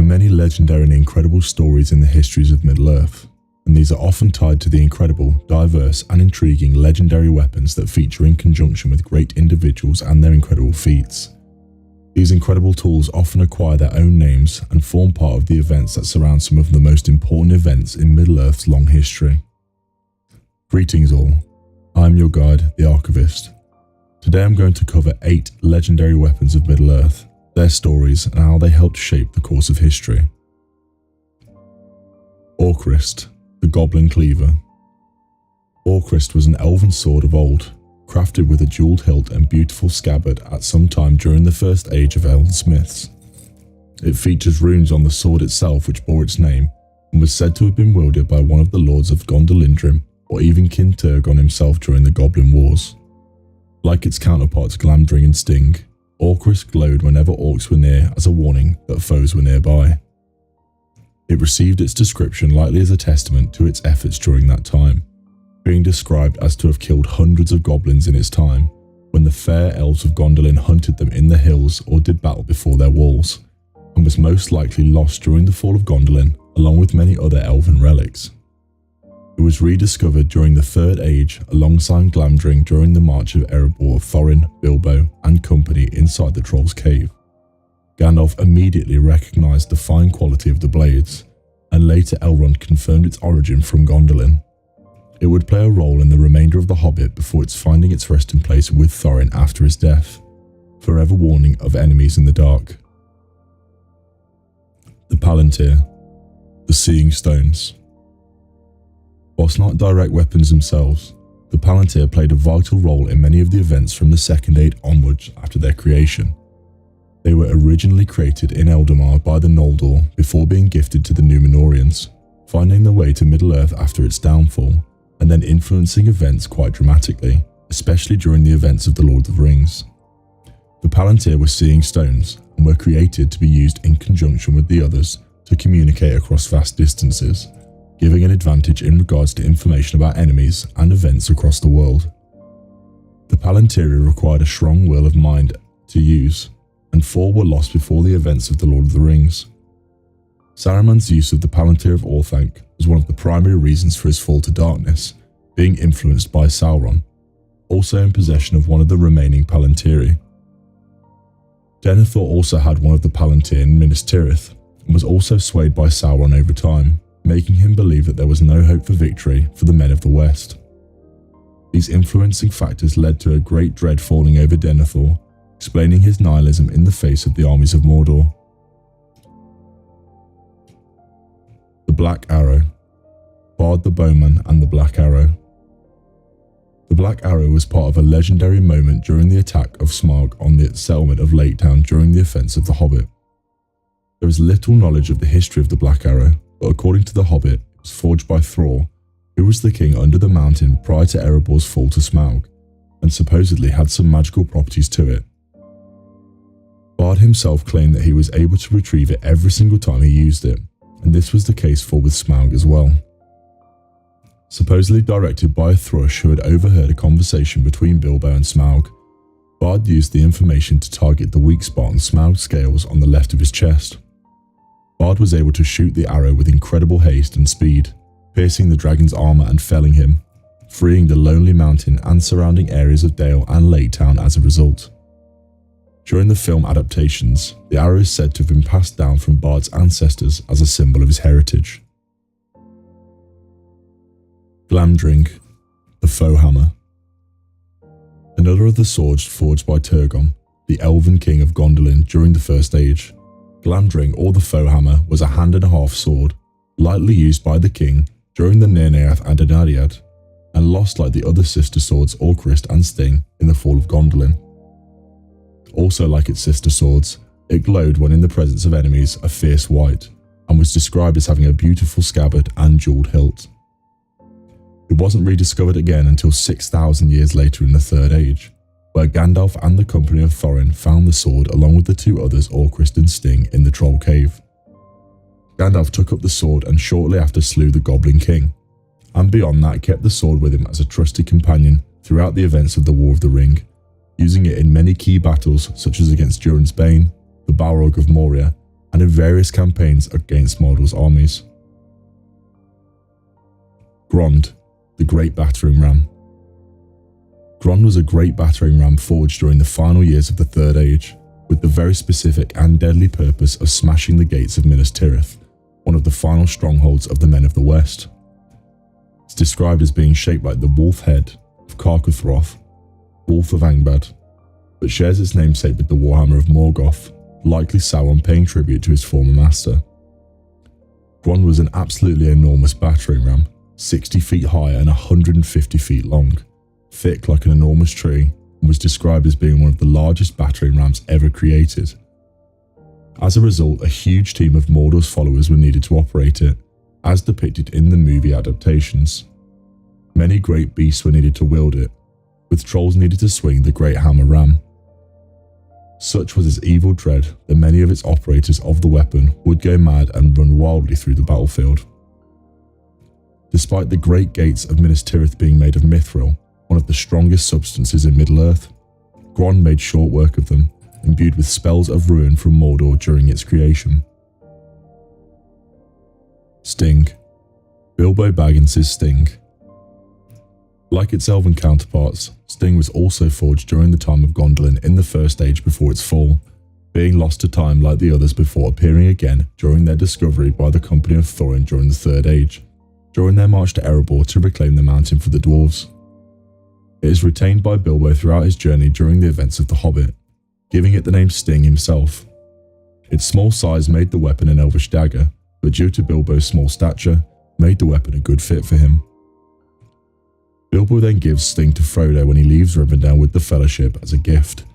many legendary and incredible stories in the histories of Middle-earth, and these are often tied to the incredible, diverse and intriguing legendary weapons that feature in conjunction with great individuals and their incredible feats. These incredible tools often acquire their own names and form part of the events that surround some of the most important events in Middle-earth's long history. Greetings all, I am your guide, the Archivist. Today I'm going to cover 8 legendary weapons of Middle-earth, their stories and how they helped shape the course of history. Orcrist, the Goblin Cleaver. Orcrist was an elven sword of old, crafted with a jewelled hilt and beautiful scabbard at some time during the first age of elven smiths. It features runes on the sword itself which bore its name, and was said to have been wielded by one of the lords of Glamdring, or even King Turgon himself during the Goblin Wars. Like its counterparts Glamdring and Sting, Orcrist glowed whenever orcs were near as a warning that foes were nearby. It received its description likely as a testament to its efforts during that time, being described as to have killed hundreds of goblins in its time, when the fair elves of Gondolin hunted them in the hills or did battle before their walls, and was most likely lost during the fall of Gondolin along with many other elven relics. It was rediscovered during the Third Age alongside Glamdring during the march of Erebor of Thorin, Bilbo and company inside the Troll's Cave. Gandalf immediately recognised the fine quality of the blades, and later Elrond confirmed its origin from Gondolin. It would play a role in the remainder of The Hobbit before its finding its resting place with Thorin after his death, forever warning of enemies in the dark. The Palantir, the Seeing Stones. Whilst not direct weapons themselves, the Palantir played a vital role in many of the events from the Second Age onwards after their creation. They were originally created in Eldamar by the Noldor before being gifted to the Númenóreans, finding their way to Middle-earth after its downfall, and then influencing events quite dramatically, especially during the events of The Lord of the Rings. The Palantir were seeing stones and were created to be used in conjunction with the others to communicate across vast distances, giving an advantage in regards to information about enemies and events across the world. The Palantir required a strong will of mind to use, and 4 were lost before the events of The Lord of the Rings. Saruman's use of the Palantir of Orthanc was one of the primary reasons for his fall to darkness, being influenced by Sauron, also in possession of one of the remaining Palantiri. Denethor also had one of the Palantir in Minas Tirith, and was also swayed by Sauron over time, making him believe that there was no hope for victory for the men of the West. These influencing factors led to a great dread falling over Denethor, explaining his nihilism in the face of the armies of Mordor. The Black Arrow. Bard the Bowman and the Black Arrow. The Black Arrow was part of a legendary moment during the attack of Smaug on the settlement of Lake Town during the offense of the Hobbit. There is little knowledge of the history of the Black Arrow, but according to the Hobbit, it was forged by Thror, who was the king under the mountain prior to Erebor's fall to Smaug, and supposedly had some magical properties to it. Bard himself claimed that he was able to retrieve it every single time he used it, and this was the case for with Smaug as well. Supposedly directed by a thrush who had overheard a conversation between Bilbo and Smaug, Bard used the information to target the weak spot on Smaug's scales on the left of his chest. Bard was able to shoot the arrow with incredible haste and speed, piercing the dragon's armour and felling him, freeing the lonely mountain and surrounding areas of Dale and Lake Town as a result. During the film adaptations, the arrow is said to have been passed down from Bard's ancestors as a symbol of his heritage. Glamdring, the Foehammer. Another of the swords forged by Turgon, the elven king of Gondolin during the First Age. Glamdring, or the Foehammer, was a hand-and-a-half sword, lightly used by the king during the Nerneath and Anariad, and lost like the other sister swords Orcrist and Sting in the fall of Gondolin. Also like its sister swords, it glowed when in the presence of enemies a fierce white, and was described as having a beautiful scabbard and jewelled hilt. It wasn't rediscovered again until 6,000 years later in the Third Age, where Gandalf and the company of Thorin found the sword along with the 2 others Orcrist and Sting in the Troll Cave. Gandalf took up the sword and shortly after slew the Goblin King, and beyond that kept the sword with him as a trusted companion throughout the events of the War of the Ring, using it in many key battles such as against Durin's Bane, the Balrog of Moria, and in various campaigns against Mordor's armies. Grond, the Great Battering Ram. Grond was a great battering ram forged during the final years of the Third Age, with the very specific and deadly purpose of smashing the gates of Minas Tirith, one of the final strongholds of the Men of the West. It's described as being shaped like the wolf head of Carcothroth, Wolf of Angband, but shares its namesake with the Warhammer of Morgoth, likely Sauron paying tribute to his former master. Grond was an absolutely enormous battering ram, 60 feet high and 150 feet long, thick like an enormous tree, and was described as being one of the largest battering rams ever created. As a result, a huge team of Mordor's followers were needed to operate it, as depicted in the movie adaptations. Many great beasts were needed to wield it, with trolls needed to swing the great hammer ram. Such was its evil dread that many of its operators of the weapon would go mad and run wildly through the battlefield. Despite the great gates of Minas Tirith being made of mithril, one of the strongest substances in Middle-earth, Grond made short work of them, imbued with spells of ruin from Mordor during its creation. Sting. Bilbo Baggins' Sting. Like its elven counterparts, Sting was also forged during the time of Gondolin in the First Age before its fall, being lost to time like the others before appearing again during their discovery by the company of Thorin during the Third Age, during their march to Erebor to reclaim the mountain for the dwarves. It is retained by Bilbo throughout his journey during the events of The Hobbit, giving it the name Sting himself. Its small size made the weapon an elvish dagger, but due to Bilbo's small stature, made the weapon a good fit for him. Bilbo then gives Sting to Frodo when he leaves Rivendell with the Fellowship as a gift,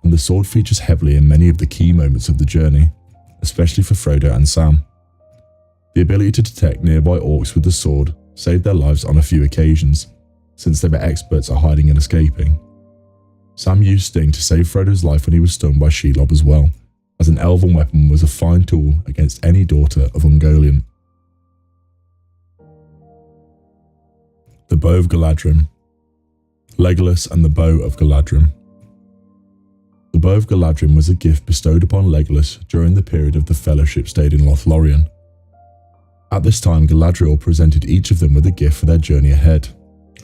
and the sword features heavily in many of the key moments of the journey, especially for Frodo and Sam. The ability to detect nearby orcs with the sword saved their lives on a few occasions, since they were experts at hiding and escaping. Sam used Sting to save Frodo's life when he was stung by Shelob as well, as an elven weapon was a fine tool against any daughter of Ungoliant. The Bow of Galadhrim. Legolas and the Bow of Galadhrim. The Bow of Galadhrim was a gift bestowed upon Legolas during the period of the Fellowship stayed in Lothlorien. At this time, Galadriel presented each of them with a gift for their journey ahead,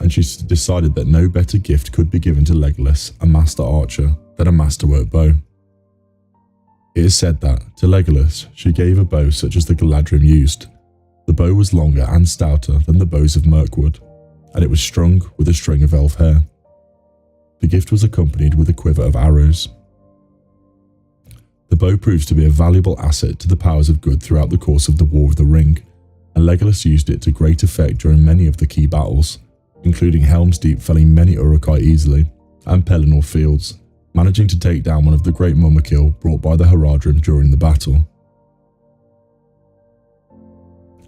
and she decided that no better gift could be given to Legolas, a master archer, than a masterwork bow. It is said that, to Legolas, she gave a bow such as the Galadhrim used. The bow was longer and stouter than the bows of Mirkwood, and it was strung with a string of elf hair. The gift was accompanied with a quiver of arrows. The bow proves to be a valuable asset to the powers of good throughout the course of the War of the Ring, and Legolas used it to great effect during many of the key battles, including Helm's Deep felling many Uruk-hai easily, and Pelennor Fields, managing to take down one of the great Mumakil brought by the Haradrim during the battle.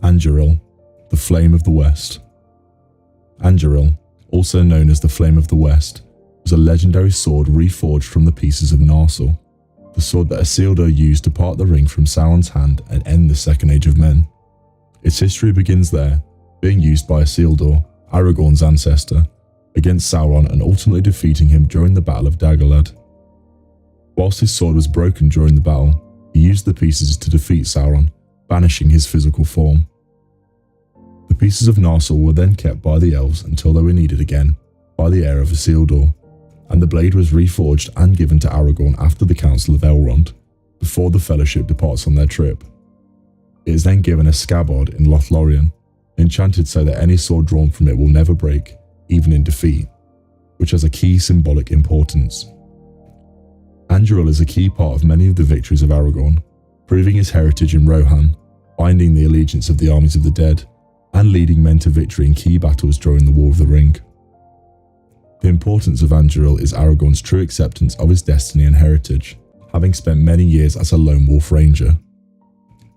Anduril, the Flame of the West. Anduril, also known as the Flame of the West, was a legendary sword reforged from the pieces of Narsil, the sword that Isildur used to part the ring from Sauron's hand and end the Second Age of Men. Its history begins there, being used by Isildur, Aragorn's ancestor, against Sauron and ultimately defeating him during the Battle of Dagorlad. Whilst his sword was broken during the battle, he used the pieces to defeat Sauron, banishing his physical form. The pieces of Narsil were then kept by the elves until they were needed again by the heir of Isildur, and the blade was reforged and given to Aragorn after the Council of Elrond, before the Fellowship departs on their trip. It is then given a scabbard in Lothlorien, enchanted so that any sword drawn from it will never break, even in defeat, which has a key symbolic importance. Anduril is a key part of many of the victories of Aragorn, proving his heritage in Rohan, binding the allegiance of the armies of the dead, and leading men to victory in key battles during the War of the Ring. The importance of Anduril is Aragorn's true acceptance of his destiny and heritage, having spent many years as a lone wolf ranger.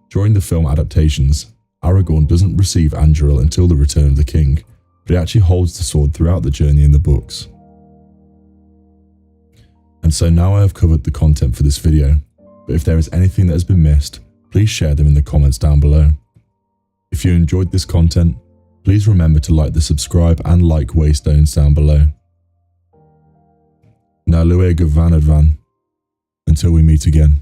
During the film adaptations, Aragorn doesn't receive Anduril until the Return of the King, but he actually holds the sword throughout the journey in the books. And so now I have covered the content for this video, but if there is anything that has been missed, please share them in the comments down below. If you enjoyed this content, please remember to like the subscribe and like waystones down below. Na Lue Gavanadvan, until we meet again.